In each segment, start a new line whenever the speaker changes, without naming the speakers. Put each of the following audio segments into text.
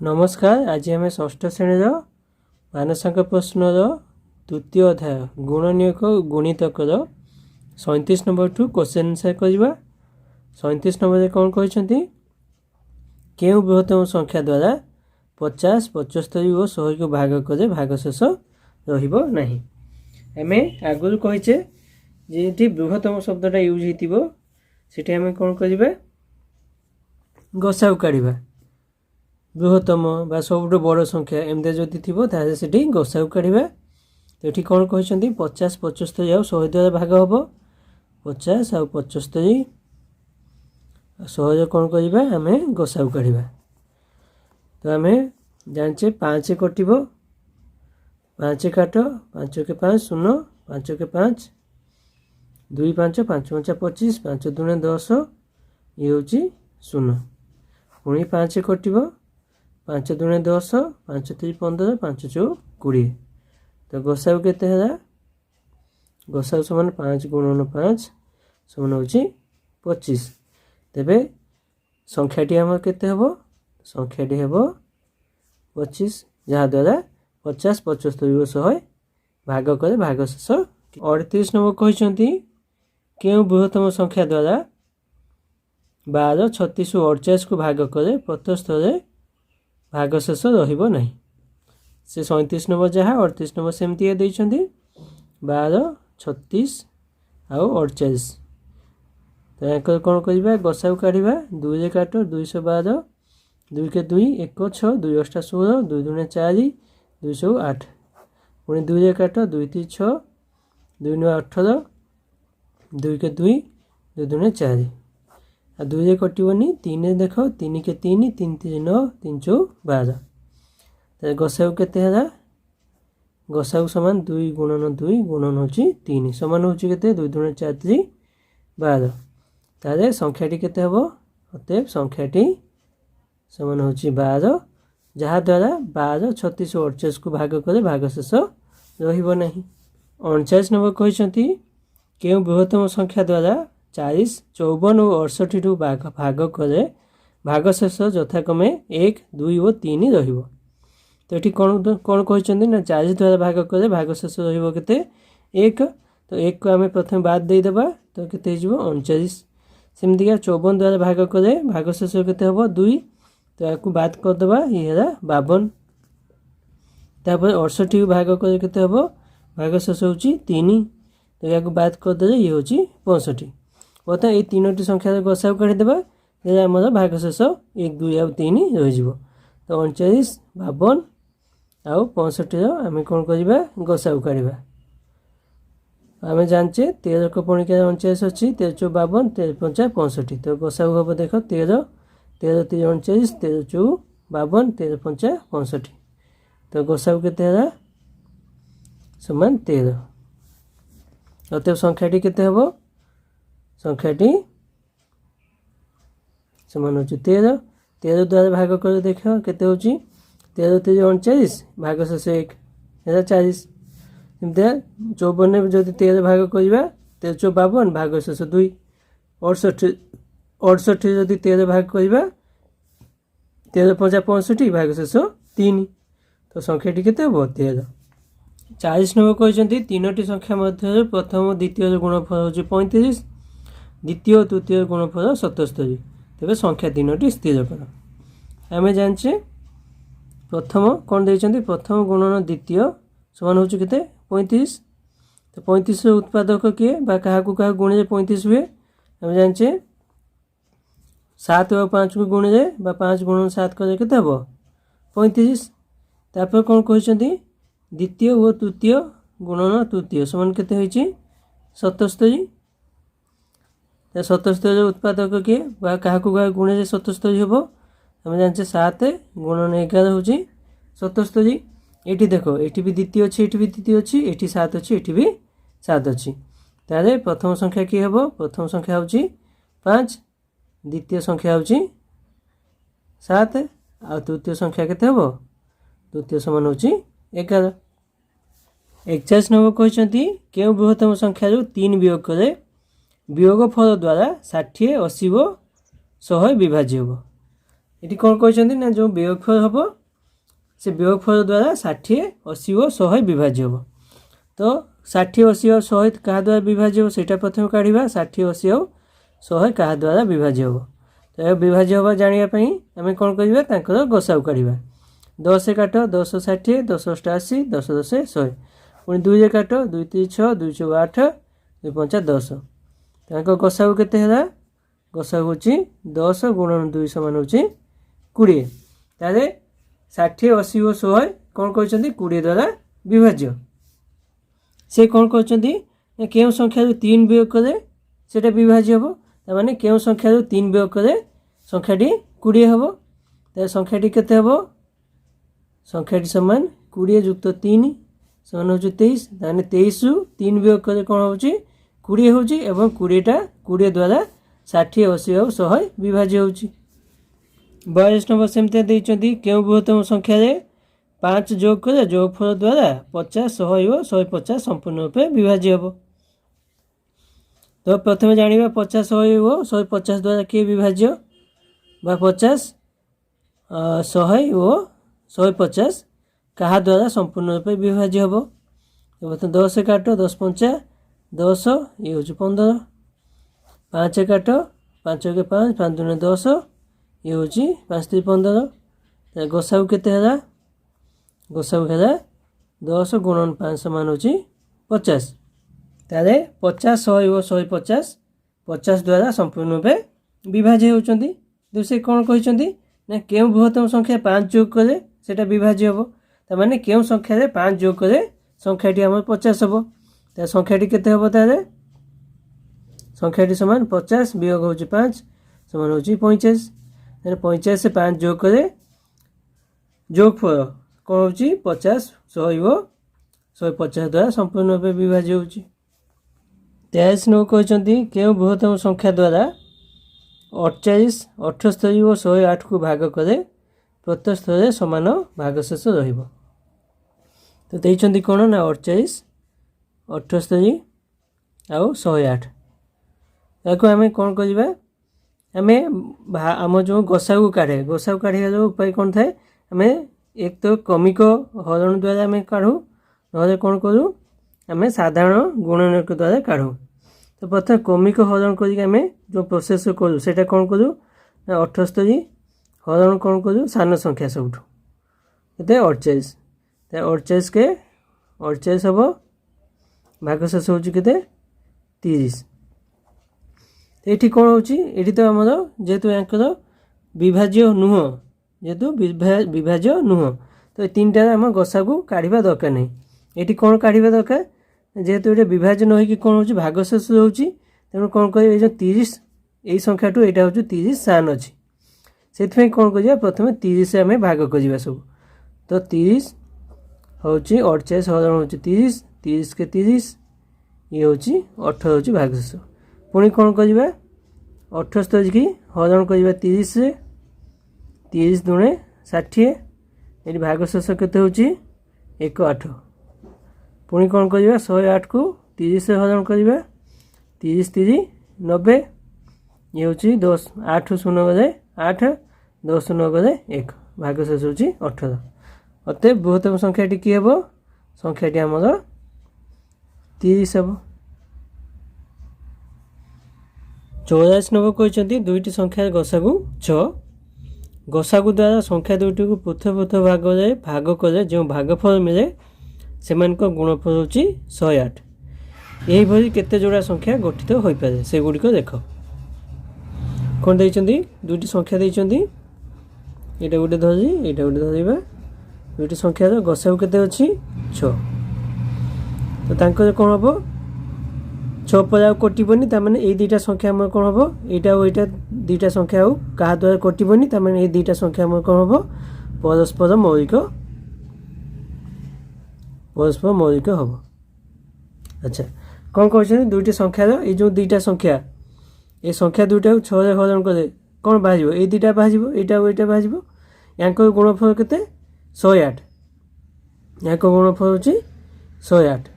नमस्कार। आज आम षष्ठ श्रेणी मानसांक प्रश्न द्वितीय अध्याय गुणनीयक गुणितक 37 नंबर टू क्वेश्चन आंसर करवा। 37 नंबर कौन कहते क्यों बृहत्तम संख्या द्वारा 50, 75 और 100 को भाग करे भागशेष रहिबो नहीं। आम आगुरी कहीचे जी बृहत्तम शब्दटा यूज होती आम कौन करवा गसाऊ काढ़ा बृहत्तम बा सब बड़ संख्या एमती जदि थी से गसाऊ काढ़ा। तो ये कौन कहते 50, 75 आउ 100 द्वारा भाग हम 50 आउ 75 100 कौन करवा आम गसाऊ काढ़ा। तो आम जाने 5 कट 5 काट 5 के 5 0 5 के 5 2 5 5 5 25 5 दूने 10 ये हूँ 0 पुणी 5 कट 5 दूने 10 5 3 15 5 4 20। तो गसाऊ के गसाऊ समान 5 गुणन 5 समान हूँ 25। तेरे संख्याटी आम के संख्याटी हे 25 जहाद्वारा 50, 75 100 भाग करे भागशेष। 38 नंबर कहते क्यों बृहत्तम संख्या द्वारा 12, 36 और 48 को भाग करे प्रत्यस्थ भागशेष रहिबो नहीं। से 37 नंबर जहाँ 38 नंबर सेमती देइछंती 12, 36 आउ 48। तो यहाँ कौन करवा गसाऊ काढ़ा 2 काट 212 2 के 2 1 6 2 8 16 2 दूने 4 2 8 पुणी 2 काट 2 3 6 2 9 18 2 के 2 2 दूने 4 आ 2 कटनी 3 देख 3 के 3 3 3 9 3 4 12। तो गसाऊ के गसाऊ समान 2 गुणन 2 गुणन हूँ 3 समान हूँ के 2 दूने 4 3 12। तारे संख्याटी के अतएव संख्याटी समान हूँ 12 जहाद्वारा 12, 36 और 48 को भाग करे भागशेष रहिबो नहीं। 49 नंबर कहते क्यों बृहत्तम संख्या द्वारा 40, 54 और 68 भाग करे भागशेष यथाक्रमे 1, 2 और 3 रहिबो। तो ये कौन कौन कहते ना 40 द्वारा भाग करे भागशेष रहिबो केते 1। तो 1 को आम प्रथम बाद देदेबा तो केते 39। सेमती 54 द्वारा भाग करे भागशेष केते हम 2 तो आपको बाद करदे ये 52। तापर 68 भाग करे केते हम भागशेष हूँ 3 तो या बाद करदे ये हूँ 65। बता ये 3टी संख्या गसाऊ काढ़ीदेवा आम भागशेष 1, 2 आउ 3 रही। तो 39, 52 आउ 65 आम कौन करवा गसाऊ काढ़ा। आम जाने 13 को पुणी 39 अच्छी 13 4 52 13 5 65। तो गसाऊ हम देख 13 13 3 39 13 4 52 13 5 65। तो गसाऊ के समान 13। अतएव संख्याटी केते हम संख्याटी समान हूँ 13। 13 द्वारा भाग कर देख केते हूँ 13 3 39 भागशेष 1 है 40। एमती 54 जब 13 भाग करवा 13 4 52 भागशेष 2। 68 जदि 13 भाग करवा 13 5 65 भागशेष 3। तो संख्याटी केते हम 13। 40 नंबर कहते 3टी संख्या मध्य प्रथम द्वितीय गुणफल हूँ 35 द्वितीय और तृतीय गुणफल 77। तेरे संख्या 3टी स्थिर कर। आम जाने प्रथम कौन देते प्रथम गुणन द्वितीय समान हूँ के 35। तो 35 उत्पादक किए क्या गुणे 35 हुए आम जाने 7 और 5 को गुणे 5 गुणन 7 करे के 35। तापर कौन कहते द्वितीय और तृतीय गुणन तृतीय समान के 77। 77 उत्पादक किए क्या गुणे 77 हम आम जाने 7 गुणन 11 हूँ 77। ये देख ये भी द्वितीय अच्छी ये भी द्वितीय अच्छी ये 7 अच्छी ये भी 7 अच्छी। तारे प्रथम संख्या किए हम प्रथम संख्या हूँ 5 द्वितीय संख्या हूँ 7 आ तृतीय संख्या केते हम तृतीय समान हूँ 11। 41 नंबर कहते क्यों बृहत्तम संख्या 3 वियोग करे वियोग फल द्वारा 60, 80 और 100 विभाज्य हो। ये कौन कहते जो वियोगफल हम से वियोगफल द्वारा 60 80 और 100 विभाज्य हम तो 60 80 और 100 क्या द्वारा विभाज्य हो सेटा प्रथम काढ़ा 60 80 और 100 क्या द्वारा विभाज्य हो तो विभाज्य हवा जानापी आम कौन कर गसाऊ काढ़ा 10 काट 10 60 10 80 10 10 100 पुणी 2 काट 2 3 6 2 4 8 2 5 10 गसाऊ के गसाऊ हूँ 10 गुणन 2 समान हूँ 20 तारे 60 80 और 100 कौन कहते 20 द्वारा विभाज्य से कौन कहते क्यों संख्या 3 वियोग करे सेटा विभाज्य हम ताने क्यों संख्या 3 वियोग करे संख्याटी 20 हम तार संख्याटी केते हम संख्याटी समान 20 युक्त 3 समान हूँ 23 ताने 23 रु 3 वियोग करे कौन हूँ 20 हूँ एवं 20 द्वारा 60 80 और 100 विभाज्य हूँ 42 नंबर सेमती देती क्यों बृहत्तम संख्या 5 जोग कर जोगफल द्वारा 50 100 और 150 संपूर्ण रूपे विभाज्य हम तो प्रथम जाना 50 100 और 150 द्वारा किए विभाज्य 50 100 और 150 क्या द्वारा संपूर्ण रूपे विभाज्य हम तो प्रथम 10 काट 10 5 10 ये हूँ 15 5 काट 5 के 5 5 दूने 10 ये हूँ 5 3 15 गसाऊ के गसाऊ है 10 गुणन 5 समान हूँ 50 तारे 50 100 और 150 50 द्वारा संपूर्ण रूपे विभाज्य होती दूसरे कौन कहते ना क्यों बृहत्तम संख्या 5 जोग करे सेटा विभाज्य हम ताने क्यों संख्या 5 जोग करे संख्याटी आम 50 हम तो संख्याटी केते हम तारे संख्याटी समान 50 वियोग हूँ 5 समान हूँ 45 50 से 5 जोग करे जोगफल कौन हूँ 50 100 और 150 द्वारा संपूर्ण रूपे विभाज्य हूँ 23 नौ कहते क्यों बृहत्तम संख्या द्वारा 48 78 और 108 को भाग करे प्रत्येक स्तर समान भागशेष रहिबो तो देइछन्ती कोन ना 48 78 आउ 108 ताको आमे कोन करिबा आमे आम जो गसाऊ काढ़े जो उपाय कौन थाए आम एक तो क्रमिक हरण द्वारा आम काढ़ू ना कौन करूँ आम साधारण गुणनक द्वारा काढ़ू तो प्रथम क्रमिक हरण करें जो प्रोसेस करूँ से कौन करूँ 78 हरण कौन करूँ सान संख्या सब के 48 48 के 48 हम भागशेष हूँ के 30 ये कौन हो तो आमर जेहेतु यांकर विभाज्य नुह जेहेतु विभाज्य नुह तो ये 3टार आम गसा को काढ़ा दरकार नहीं ये कौन काढ़ा दरकार जेहेतु ये विभाज्य न हो कौन हो भागशेष रोचे तेणु कौन कर जो 30 यही संख्या टू यहाँ हूँ 30 सान अच्छी से कौन कर प्रथम 30 से आम भाग करवा सब तो 30 हूँ 48 हरण हूँ 30 30 के 30 ये हूँ 18 हूँ भागशेष पुणी कौन करवा 78 की हरण करवा 30 से 30 दूने 60 ये भागशेष केते हूँ 108 पुणी कौन करवा 108 को 30 से हरण करवा 30 3 90 ये हूँ 10 8 शून्य गले 8 10 शून्य गले 1 भागशेष हूँ 18 अतः बृहत्तम संख्याटी कि हम संख्याटी आमर 30 हम 84 नंबर कहते दुईटी संख्यार गसागु 6 गसागु द्वारा संख्या दुईटी को पृथक पृथक भाग करे जो भागफल मिले से गुणफल हूँ 108 यही केते जोड़ा संख्या गठित हो पारे से गुड़िक देख कौन देइचंदी दुईटी संख्या देइचंदी एटा गोटे धरी एटा गोटे धरिबा दुईटी संख्यार गसागु केते अछि 6 तो तांकर कौन हम 6 पर आउ कटबनी ताने ये दुईटा संख्या आम कौन हम यहाँ दुईटा संख्या आउ क्या द्वारा कटबनी ताने ये दुईटा संख्या आम कौन हम परस्पर मौलिक हम अच्छा कौन कहते दुईटी संख्यार ये जो दुईटा संख्या ये संख्या दुईटा 6 हरण कले कौन बाहर ये दुईटा बाहर यहाँ बाहर या गुणफल के 108 यहाँ गुणफल हूँ 108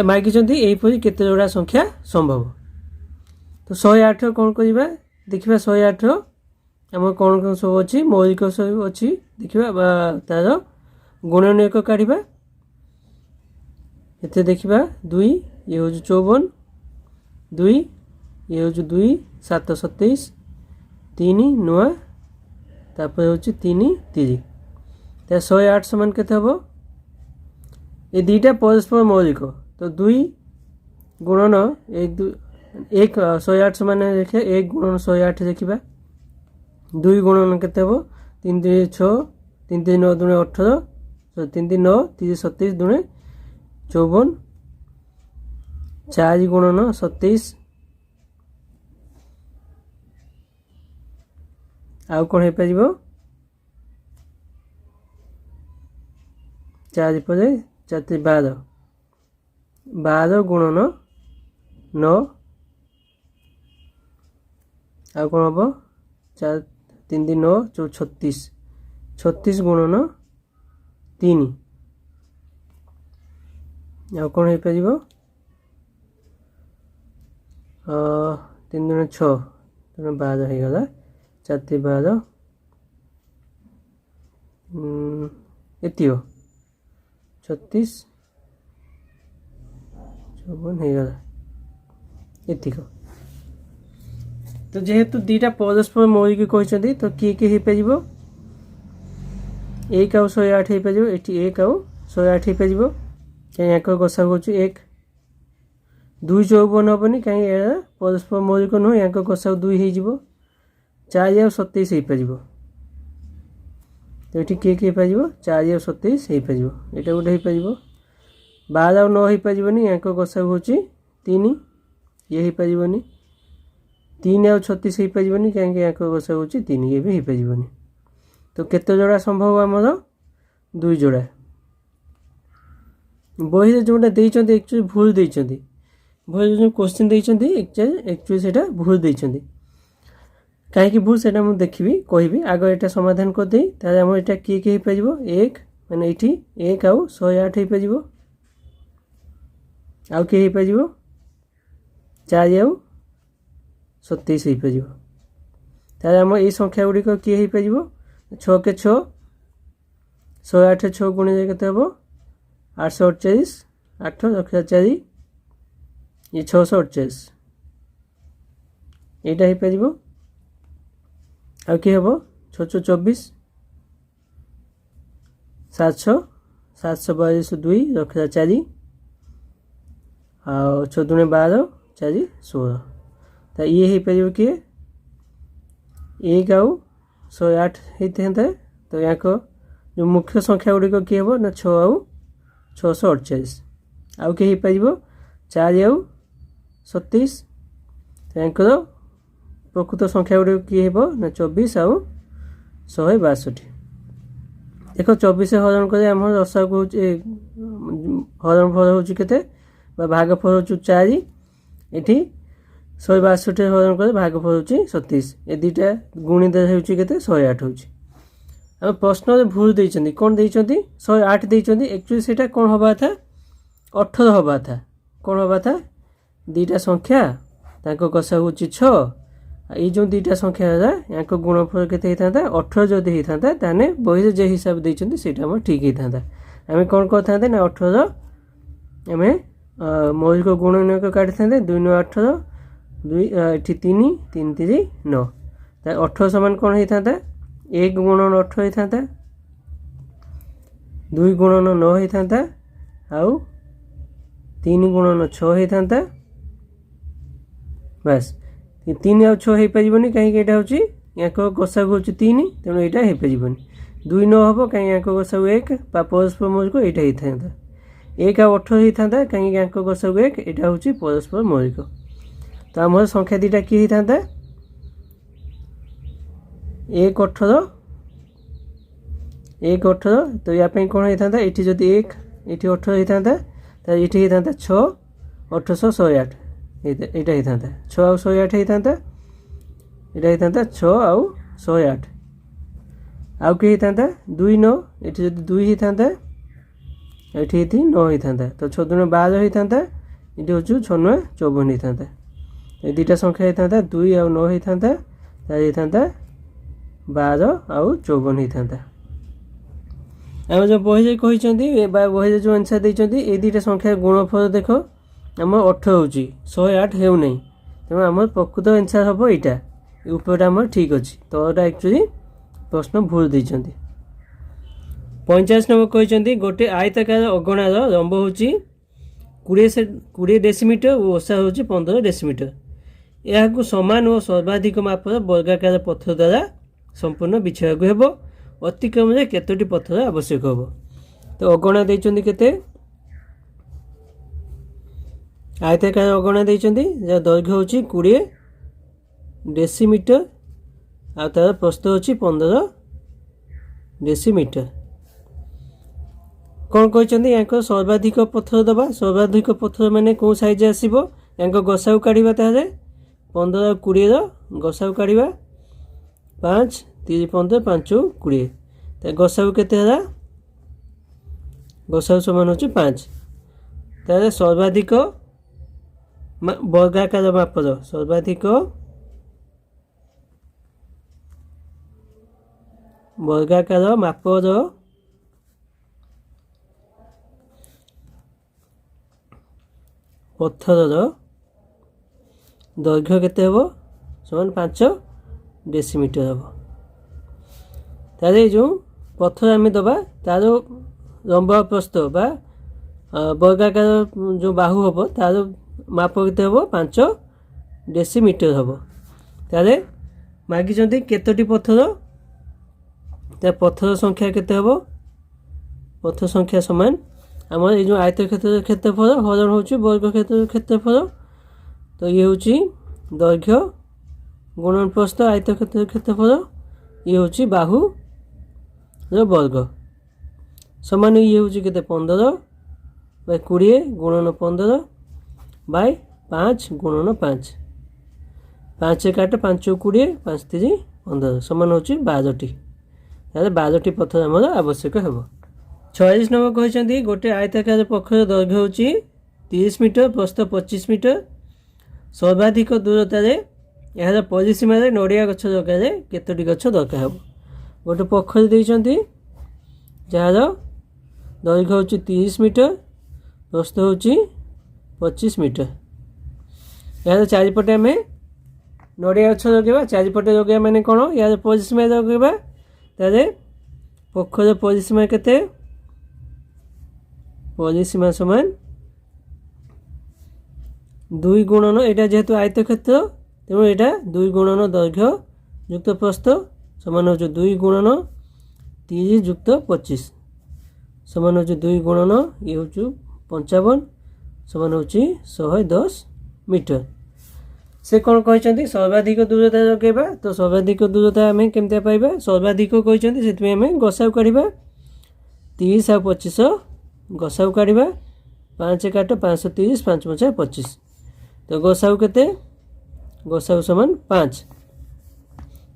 मागिंट यहीपरी केते जोड़ा संख्या संभव तो 108 कौन करवा देखिए 108 आम कौन कौन सब अच्छी मौलिक सब अच्छी देखा तार गुणनीयक काढ़ा ये देखा 2 ये हूँ 54 2 ये हूँ 2 7 27 3 नुआ तापर हूँ 3 30 तो 108 समान के हम ये दुईटा परस्पर मौलिक तो 2 गुणन 1 108 समान देखिए 1 गुणन 108 देखा 2 गुणन के 3 3 6 3 3 9 दुणे 18 3 3 9 3 27 दुणे 54 4 गुणन 27 आउ कौन हो पार 4 पर 4 12 12 गुणन 9 आउ कौन हम 4 3 3 9 36 36 गुणन 3 आउ कौन हो पार 3 दुणे 6 दुणे 12 हो गला 4 12 एति 36 54 हो गला एतिक तो जेहेतु दुईटा परस्पर मौलिक कहते तो किए किए हो पार 1 आउ 108 हो पार ये 1 आउ 108 हो पार कहीं गसा हूँ 1 2 54 हेनी कहीं परस्पर मौलिक नुह या गसा 2 हो 4 आउ 27 हो पार तो ये किए किए पार 4 आउ 27 हो पार यहाँ गोटे हो पार 12 आउ 9 हो पार या गसा हूँ 3 ये हो पार 3 आउ 36 हो पार कहीं गसा हूँ 3 ये भी हो पार तो केते जोड़ा संभव आमर 2 जोड़ा बही जोटा देते एक्चुअली भूल देते बही जो क्वेश्चन देते एक्चुअली से भूल देते कहीं भूल से मुझे देखी कहबी आग यहाँ समाधान करदे आम यहाँ किए किए हो पार 1 माने ये 1 आउ 108 हो पार आउ किए हो पार 4 आउ 27 हो पार तार आम ये संख्या गुड़िक किए हो पार 6 के 6 108 6 गुणे के हम 848 8 रखा 4 ये 648 यहाँ हो पार आउ कि हम 6 24 700 742 2 रखा 4 आउ 6 दुणे 12 4 16 तो ये हो पार किए 1 आउ 108 होता तो यहाँ जो मुख्य संख्या गुड़िक किए हम ना 6 आउ 648 आउ किए हो पार 4 आउ 27 तो यहाँ प्रकृत संख्या गुड़िक किए हम ना 24 आउ 162 देख 24 हरण कर आम रसा को हरण फल हूँ के भाग फल हूँ 4 ये 162 हरण कर भाग फल हूँ 37 ये दुईटा गुणित होते 108 हूँ आम प्रश्न भूल देते कौन देते 108 देते एक्चुअली से कौन हवा था 18 हवा था कौन हवा था दुईटा संख्या गसा हूँ 6 ये जो दुईटा संख्या है यहाँ गुणफल के 18 जदि होता ताने बही जो हिसाब देते से ठीक होता आम कौन करते ना 18 आम मौलिक गुणनीयक काटी था 2 9 18 2 3 3 3 9 18 समान कौन होता 1 गुणन 18 होता 2 गुणन 9 होता आउ 3 गुणन 6 होता बस 3 आउ 6 हो पार कहीं यहाँ हूँ यहाँ गसा हूँ 3 तेणु यहाँ हो पार 2 9 हम कहीं यहाँ गसा 1 परस्पर मौलिक यहाँ होता 1 आउ 18 होता कहीं यहाँ गसा 1 यहाँ हूँ परस्पर मौलिक तो आम संख्या दुईटा किए होता 1 18 1 18 तो या कौन होता ये जदि 1 ये 18 होता तो ये होता 6 18 108 यहाँ होता 6 आउ 108 होता यहाँ होता 6 आउ 108 आउ कि होता 2 9 ये जब 2 होता ये 9 होता तो 6 दुणे 12 होता ये हूँ 6 9 54 होता ये दुईटा संख्या होता 2 आउ 9 होता ତାହେଲେ ହେଇଥାନ୍ତା 12 ଆଉ 54 ହେଇଥାନ୍ତା। ଆମେ ଯେଉଁ ବହିରେ କହିଛନ୍ତି ବା ବହିରେ ଯେଉଁ ଆନ୍ସର୍ ଦେଇଛନ୍ତି ଏଇ ଦୁଇଟା ସଂଖ୍ୟା ଗୁଣଫଳ ଦେଖ ଆମର 18 ହେଉଛି, 108 ହେଉନାହିଁ। ତେଣୁ ଆମର ପ୍ରକୃତ ଆନ୍ସର୍ ହେବ ଏଇଟା, ଉପରଟା ଆମର ଠିକ୍ ଅଛି, ତଳଟା ଆକ୍ଚୁଆଲି ପ୍ରଶ୍ନ ଭୁଲ ଦେଇଛନ୍ତି। 45 ନମ୍ବର କହିଛନ୍ତି ଗୋଟିଏ ଆୟତାକାର ଅଗଣାର ଲମ୍ବ ହେଉଛି 20 ଡେସିମିଟର ଓ ଓଷା ହେଉଛି 15 ଡେସିମିଟର। ଏହାକୁ ସମାନ ଓ ସର୍ବାଧିକ ମାପର ବର୍ଗାକାର ପଥର ଦ୍ୱାରା ସମ୍ପୂର୍ଣ୍ଣ ବିଛେଇବାକୁ ହେବ। ଅତିକ୍ରମରେ କେତୋଟି ପଥର ଆବଶ୍ୟକ ହେବ? ତ ଅଗଣା ଦେଇଛନ୍ତି କେତେ? ଆୟତାକାର ଅଗଣା ଦେଇଛନ୍ତି, ଯାହାର ଦୈର୍ଘ୍ୟ ହେଉଛି 20 ଡେସିମିଟର ଆଉ ତାର ପ୍ରସ୍ଥ ହେଉଛି 15 ଡେସିମିଟର। କ'ଣ କହିଛନ୍ତି? ୟାଙ୍କ ସର୍ବାଧିକ ପଥର ଦେବା। ସର୍ବାଧିକ ପଥର ମାନେ କେଉଁ ସାଇଜ୍ ଆସିବ? ୟାଙ୍କ ଗସାଉ କାଢ଼ିବା। ତାହେଲେ 15 ଆଉ 20ର ଗସାଉ କାଢ଼ିବା। 5 3 15 5 20। ତାହେଲେ ଗସାଉ କେତେ ହେଲା? ଗସାଉ ସମାନ ହେଉଛି 5। ତାହେଲେ ସର୍ବାଧିକ ବର୍ଗାକାର ମାପର ସର୍ବାଧିକ ବର୍ଗାକାର ମାପର ପଥରର ଦୈର୍ଘ୍ୟ କେତେ ହେବ? ସମାନ 5 ଡେସିମିଟର ହେବ। ତାହେଲେ ଏଇ ଯେଉଁ ପଥର ଆମେ ଦେବା ତାର ଲମ୍ବ ପ୍ରସ୍ଥ ବା ବର୍ଗାକାର ଯେଉଁ ବାହୁ ହେବ ତାର ମାପ କେତେ ହେବ? 5 ଡେସିମିଟର ହେବ। ତାହେଲେ ମାଗିଛନ୍ତି କେତୋଟି ପଥର? ତା ପଥର ସଂଖ୍ୟା କେତେ ହେବ? ପଥର ସଂଖ୍ୟା ସମାନ ଆମର ଏଇ ଯେଉଁ ଆୟତକ୍ଷେତ୍ରର କ୍ଷେତ୍ରଫଳ ହରଣ ହେଉଛି ବର୍ଗକ୍ଷେତ୍ରର କ୍ଷେତ୍ରଫଳ। ତ ଇଏ ହେଉଛି ଦୈର୍ଘ୍ୟ ଗୁଣନ ପ୍ରସ୍ଥ ଆୟତକ୍ଷେତ୍ରର କ୍ଷେତ୍ରଫଳ, ଇଏ ହେଉଛି ବାହୁର ବର୍ଗ ସମାନ ଇଏ ହେଉଛି କେତେ? 15 ବାଇ 20 ଗୁଣନ 15 ବାଇ 5 ଗୁଣନ 5। 5 କାଟ 5 20 5 3 15 ସମାନ ହେଉଛି 12ଟି। ତାହେଲେ 12ଟି ପଥର ଆମର ଆବଶ୍ୟକ ହେବ। 46 ନମ୍ବର କହିଛନ୍ତି ଗୋଟିଏ ଆୟତାକାର ପକ୍ଷର ଦୈର୍ଘ୍ୟ ହେଉଛି 30 ମିଟର, ପ୍ରସ୍ଥ 25 ମିଟର। ସର୍ବାଧିକ ଦୂରତାରେ ଏହାର ପରିସୀମାରେ ନଡ଼ିଆ ଗଛ ଦରକାର କେତୋଟି ଗଛ ଦରକାର ହେବ? ଗୋଟେ ପୋଖରୀ ଦେଇଛନ୍ତି ଯାହାର ଦୈର୍ଘ୍ୟ ହେଉଛି 30 ମିଟର, ପ୍ରସ୍ଥ ହେଉଛି 25 ମିଟର। ଏହାର ଚାରିପଟେ ଆମେ ନଡ଼ିଆ ଗଛ ଲଗାଇବା। ଚାରିପଟେ ଲଗାଇବା ମାନେ କ'ଣ? ଏହାର ପରିସୀମା ଲଗାଇବା। ତାହେଲେ ପୋଖରୀର ପରିସୀମା କେତେ? ପରିସୀମା ସମାନ 2 ଗୁଣନ, ଏଇଟା ଯେହେତୁ ଆୟତକ୍ଷେତ୍ର ତେଣୁ ଏଇଟା 2 ଗୁଣନ ଦୈର୍ଘ୍ୟ ଯୁକ୍ତ ପ୍ରସ୍ଥ ସମାନ ହେଉଛି 2 ଗୁଣନ 30 ଯୁକ୍ତ 25 ସମାନ ହେଉଛି 2 ଗୁଣନ ଇଏ ହେଉଛି 55 ସମାନ ହେଉଛି 110 ମିଟର। ସେ କ'ଣ କହିଛନ୍ତି? ସର୍ବାଧିକ ଦୂରତା ଲଗାଇବା। ତ ସର୍ବାଧିକ ଦୂରତା ଆମେ କେମିତି ପାଇବା? ସର୍ବାଧିକ କହିଛନ୍ତି ସେଥିପାଇଁ ଆମେ ଗସାଉ କାଢ଼ିବା। 30 ଆଉ 25 ଗସାଉ କାଢ଼ିବା। 5 କାଟ 530 5 5 25। ତ ଗସାଉ କେତେ? ଗସାଉ ସମାନ 5।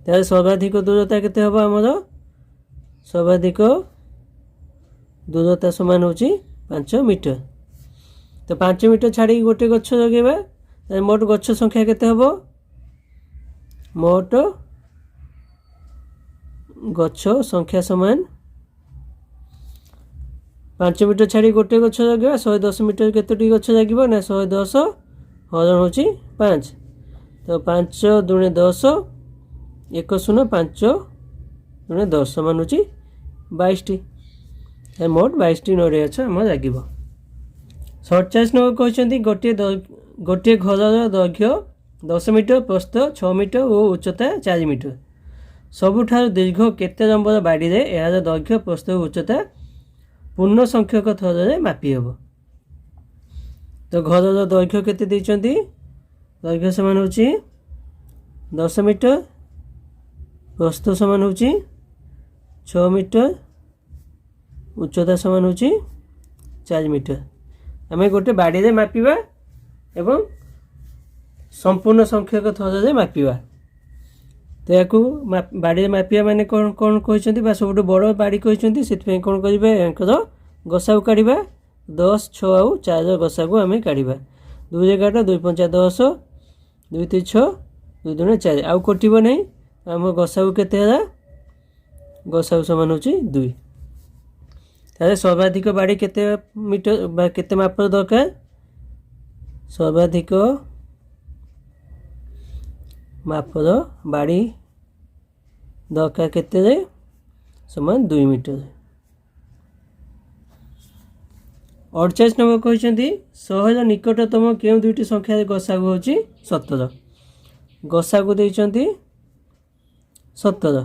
ତାହେଲେ ସର୍ବାଧିକ ଦୂରତା କେତେ ହେବ ଆମର? ସର୍ବାଧିକ ଦୂରତା ସମାନ ହେଉଛି 5 ମିଟର। ତ 5 ମିଟର ଛାଡ଼ିକି ଗୋଟେ ଗଛ ଲଗାଇବା। ତାହେଲେ ମୋଟ ଗଛ ସଂଖ୍ୟା କେତେ ହେବ? ମୋଟ ଗଛ ସଂଖ୍ୟା ସମାନ 5 ମିଟର ଛାଡ଼ି ଗୋଟେ ଗଛ ଲଗାଇବା। 110 ମିଟର କେତୋଟି ଗଛ ଲାଗିବ? ନା 110 ହରଣ ହେଉଛି 5। ତ 5 ଦୁଣେ 10 10 5 ଦୁଣେ 10 ସମାନ ହେଉଛି 22ଟି। ମୋଟ 22ଟି ନଡ଼ିଆ ଗଛ ଆମର ଲାଗିବ। 47 ନମ୍ବର କହିଛନ୍ତି ଗୋଟିଏ ଘରର ଦୈର୍ଘ୍ୟ 10 ମିଟର, ପ୍ରସ୍ଥ 6 ମିଟର ଓ ଉଚ୍ଚତା 4 ମିଟର। ସବୁଠାରୁ ଦୀର୍ଘ କେତେ ଲମ୍ବର ବାଡ଼ିରେ ଏହାର ଦୈର୍ଘ୍ୟ ପ୍ରସ୍ଥ ଓ ଉଚ୍ଚତା ପୂର୍ଣ୍ଣ ସଂଖ୍ୟକ ଥରରେ ମାପି ହେବ? ତ ଘରର ଦୈର୍ଘ୍ୟ କେତେ ଦେଇଛନ୍ତି? ଦୈର୍ଘ୍ୟ ସମାନ ହେଉଛି 10 ମିଟର, ପ୍ରସ୍ଥ ସମାନ ହେଉଛି 6 ମିଟର, ଉଚ୍ଚତା ସମାନ ହେଉଛି 4 ମିଟର। ଆମେ ଗୋଟେ ବାଡ଼ିରେ ମାପିବା ଏବଂ ସମ୍ପୂର୍ଣ୍ଣ ସଂଖ୍ୟକ ଥରରେ ମାପିବା। ତ ୟାକୁ ବାଡ଼ିରେ ମାପିବା ମାନେ କ'ଣ କ'ଣ କହିଛନ୍ତି? ବା ସବୁଠୁ ବଡ଼ ବାଡ଼ି କହିଛନ୍ତି। ସେଥିପାଇଁ କ'ଣ କରିବା? ୟାଙ୍କର ଗସାଉ କାଢ଼ିବା। 10 6 ଆଉ 4ର ଗସାକୁ ଆମେ କାଢ଼ିବା। 2 କାଟ 2 5 10 2 3 6 2 2 4 ଆଉ କଟିବ ନାହିଁ। आम गसागु केते है गसागु समान होची 2 ताले सर्वाधिक बाड़ी केते मीटर केते मापर दरकार सर्वाधिक मापर बाड़ी दरकार केते रे समान 2 मीटर 48 नंबर कहते सहज निकटतम क्यों दुईटी संख्या गसागु होची 17 गसागु देइचंती 17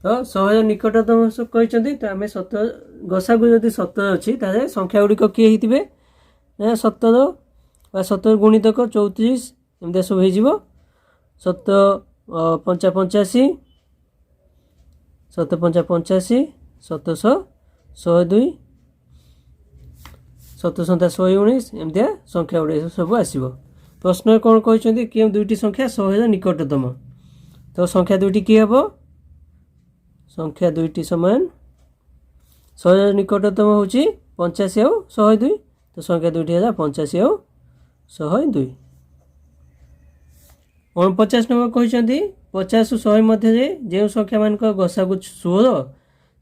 तो सहज निकटतम कहते तो आम 17 गसागु जदि 17 अच्छी ताले संख्या गुड़िक किए होते 17 बा 17 गुणितक 34 एमती सब हो 7 पंचा 85 7 पंचा 85 700 102 7 संख्या 119 एमती संख्या गुड़ा सब आसो प्रश्न कौन कहते क्यों दुईटी संख्या सहज निकटतम तो संख्या दुईटी किए हम संख्या दुईटी समान सहज निकटतम हूँ 85 और 102 तो संख्या दुईटी है 85 और 102 49 नंबर कहते 50 और 100 मध्य जो संख्या मान गसागु 16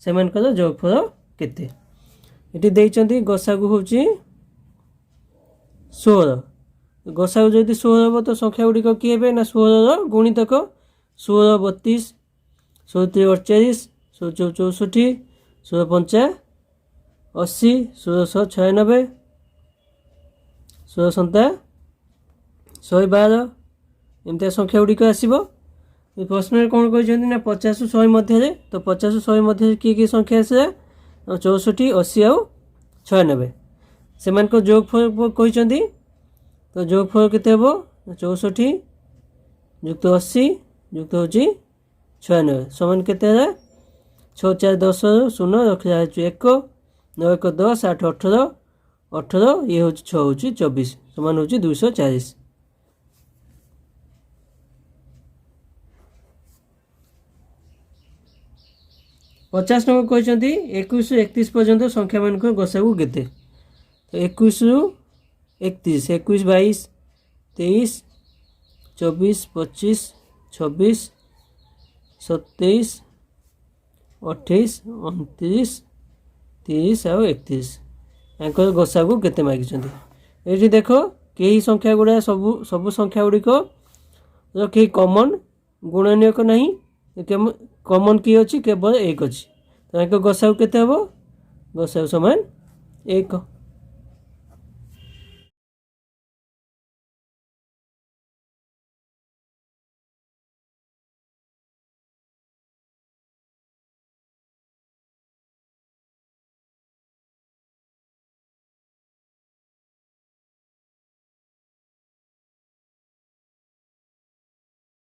से जोगफल केते ये देइचंती गसागु हूँ 16 गसागु जदि 16 हम तो संख्या गुड़िक किए ना 16 गुणितक 16 32 16 48 16 64 16 पंचा 80 16 96 16 सन्ता 112 एमती संख्या गुड़िक आसो प्रश्न कौन कहते ना 50 100 मध्य तो 50 100 मध्य किए संख्या आसा 64 80 और 96 से जोगफल कहते तो जोगफल केते हम 64 युक्त 80 युक्त हूँ 96 समान केते 6 4 10 0 रखा 1 9 1 10 8 18 18 ये हूँ 6 हूँ 24 समान हूँ 240 50 नंबर कहते 21 रु 31 पर्यंत संख्या मान गसागु केते तो 21 रु 31 21 22 23 24 25 26 27 28 29 30 और 31 यांकर गसागु केते मागिछंती एठी देखो कई संख्या गुड़ा सब संख्या गुड़िक कई कॉमन गुणनीयक नहीं कॉमन किए अच्छी केवल 1 अच्छी तो गसागु केते हम गसागु समान 1